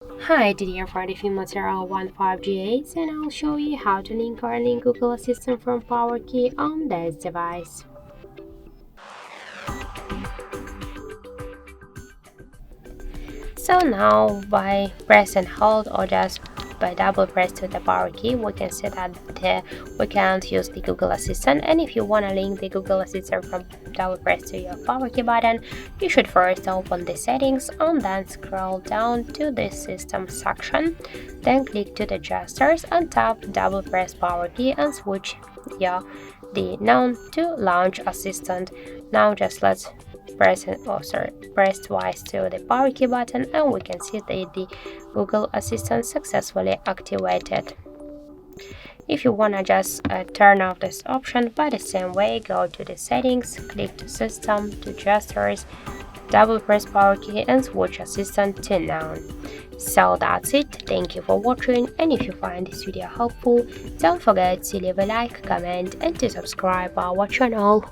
Hi, today I'm for Motorola One 5G8 and I'll show you how to link or unlink Google Assistant from PowerKey on this device. So now by press and hold or just by double press to the power key, we can see that we can't use the Google Assistant, and if you want to link the Google Assistant from double press to your power key button, you should first open the settings and then scroll down to the system section, then click to the gestures and tap double press power key and switch the none to launch assistant. Now just let's press twice to the power key button and we can see that the Google Assistant successfully activated. If you wanna just turn off this option, by the same way, go to the settings, click to system, to gestures, double press power key and switch assistant to none. So that's it, thank you for watching, and if you find this video helpful, don't forget to leave a like, comment and to subscribe our channel.